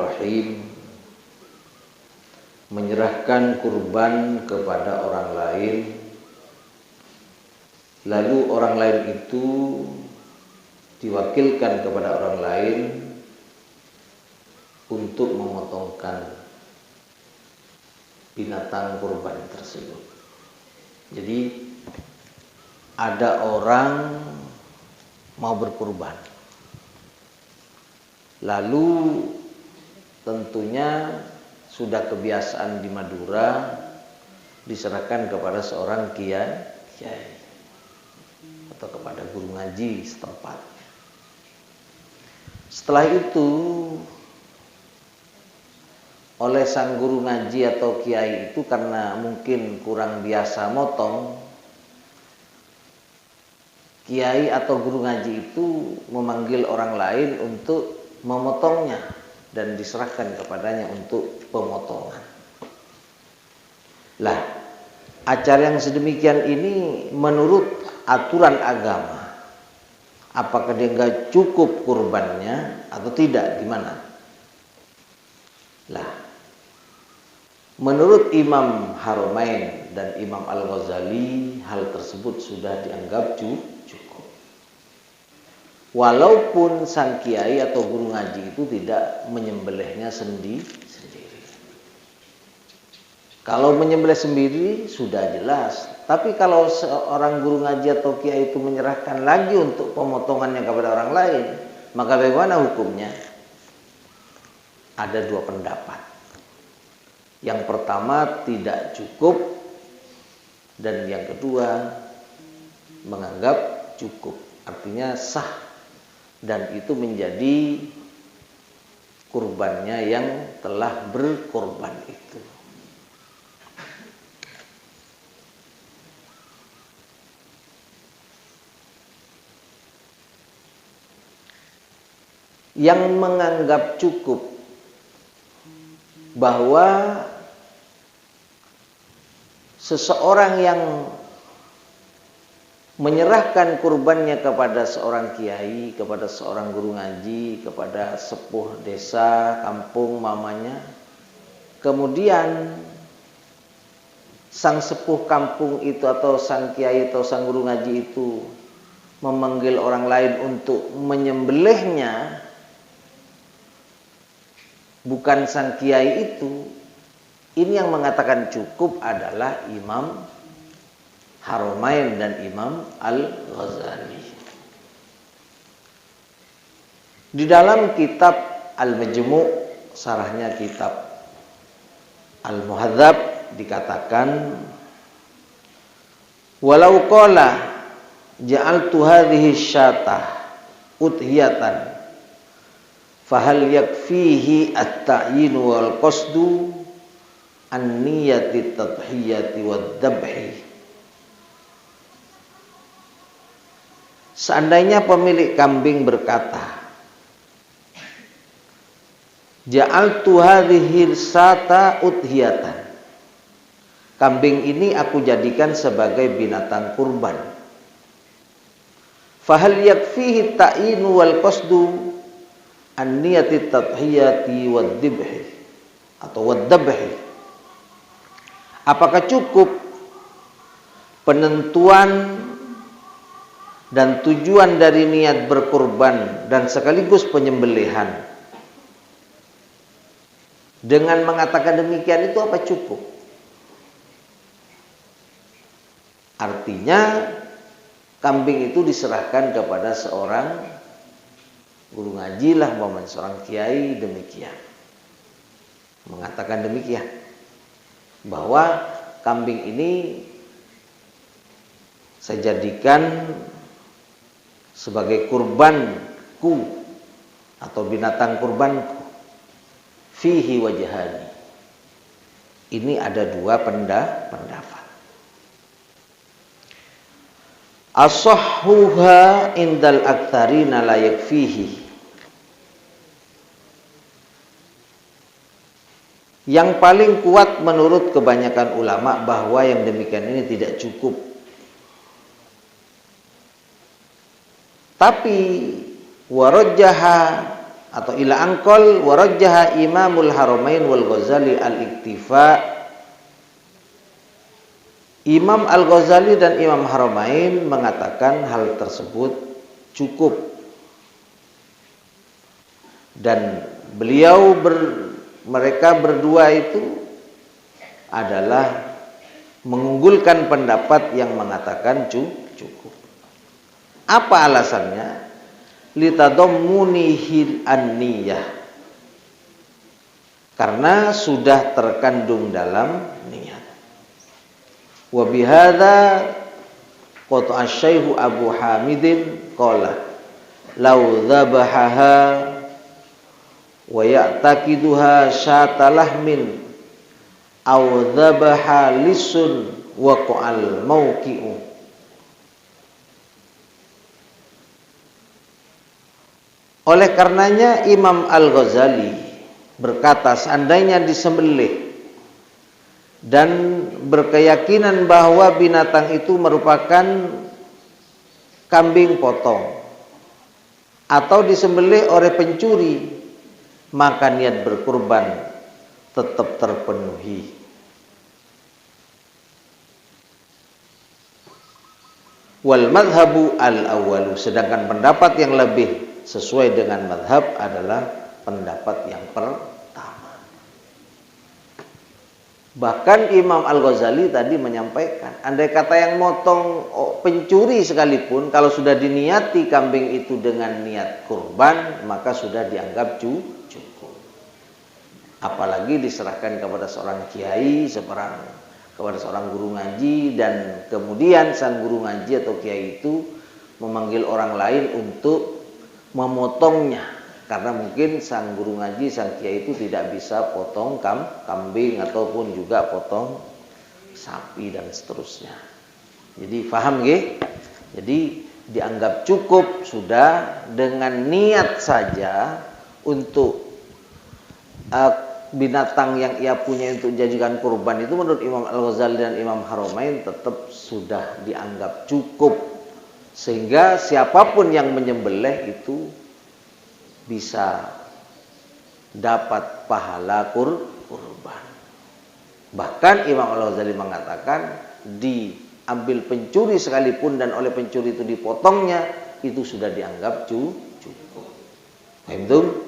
Bismillahirrahmanirrahim. Menyerahkan kurban kepada orang lain, lalu orang lain itu diwakilkan kepada orang lain untuk memotongkan binatang kurban tersebut. Jadi ada orang mau berkurban, lalu tentunya sudah kebiasaan di Madura diserahkan kepada seorang kiai atau kepada guru ngaji setempat. Setelah itu oleh sang guru ngaji atau kiai itu, karena mungkin kurang biasa motong, kiai atau guru ngaji itu memanggil orang lain untuk memotongnya dan diserahkan kepadanya untuk pemotongan. Lah, acara yang sedemikian ini menurut aturan agama, apakah dia nggak cukup kurbannya atau tidak, gimana? Lah, menurut Imam Haramain dan Imam Al-Ghazali, hal tersebut sudah dianggap cukup. Walaupun sang kiai atau guru ngaji itu tidak menyembelihnya sendiri. Kalau menyembelih sendiri sudah jelas. Tapi kalau seorang guru ngaji atau kiai itu menyerahkan lagi untuk pemotongannya kepada orang lain, maka bagaimana hukumnya? Ada dua pendapat. Yang pertama tidak cukup, dan yang kedua menganggap cukup. Artinya sah, dan itu menjadi kurbannya yang telah berkorban itu. Yang menganggap cukup bahwa seseorang yang menyerahkan kurbannya kepada seorang kiai, kepada seorang guru ngaji, kepada sepuh desa, kampung mamanya, kemudian sang sepuh kampung itu atau sang kiai atau sang guru ngaji itu memanggil orang lain untuk menyembelihnya, bukan sang kiai itu. Ini yang mengatakan cukup adalah Imam Haramain dan Imam Al-Ghazali. Di dalam kitab Al-Majmu', sarahnya kitab Al-Muhadzab, dikatakan, walau qala ja'altu hadhihi syatah udhiyatan fahal yakfihi at-ta'yin wal qasdu an-niyati tadhiyati wad dabhi. Seandainya pemilik kambing berkata, ja'altu hadhihi sata udhiyatan, kambing ini aku jadikan sebagai binatang kurban, fahal yakfihi ta'inu wal qasdu an-niyati tadhiyati wad dibhi atau wad dabhi, apakah cukup penentuan dan tujuan dari niat berkurban dan sekaligus penyembelihan? Dengan mengatakan demikian itu apa cukup? Artinya kambing itu diserahkan kepada seorang guru ngaji lah, umpamanya seorang kiai, demikian mengatakan demikian, bahwa kambing ini saya jadikan sebagai kurbanku atau binatang kurbanku. Fihi wajhani. Ini ada dua pendapat. As-sahhuha indal aktsarina la yakfihi. Yang paling kuat menurut kebanyakan ulama bahwa yang demikian ini tidak cukup. Tapi warajjaha atau ila angkol warajjaha Imamul Haramain wal Ghazali al-iktifa. Imam Al-Ghazali dan Imam Haramain mengatakan hal tersebut cukup, dan mereka berdua itu adalah mengunggulkan pendapat yang mengatakan cukup. Apa alasannya? Litadammunihil an-niyah, karena sudah terkandung dalam niat. Wa bihadza qata asy-syaikh Abu Hamidin qala law dzabahaha wa ya'taqiduha syatalahmin aw dzabaha lisun waqa'al mauqi'u. Oleh karenanya Imam Al-Ghazali berkata, seandainya disembelih dan berkeyakinan bahwa binatang itu merupakan kambing potong atau disembelih oleh pencuri, maka niat berkurban tetap terpenuhi. Wal madhabu al-awwalu, sedangkan pendapat yang lebih sesuai dengan madhab adalah pendapat yang pertama. Bahkan Imam Al-Ghazali tadi menyampaikan, andai kata yang motong pencuri sekalipun, kalau sudah diniati kambing itu dengan niat kurban, maka sudah dianggap cukup. Apalagi diserahkan kepada seorang kiai, kepada seorang guru ngaji, dan kemudian sang guru ngaji atau kiai itu memanggil orang lain untuk memotongnya, karena mungkin sang guru ngaji, sang kiai itu tidak bisa potong kambing ataupun juga potong sapi dan seterusnya. Jadi paham nggih? Jadi dianggap cukup sudah dengan niat saja untuk binatang yang ia punya untuk dijadikan kurban itu, menurut Imam Al-Ghazali dan Imam Haramain tetap sudah dianggap cukup, sehingga siapapun yang menyembelih itu bisa dapat pahala kurban. Bahkan Imam Al-Ghazali mengatakan diambil pencuri sekalipun dan oleh pencuri itu dipotongnya, itu sudah dianggap cukup. Paham?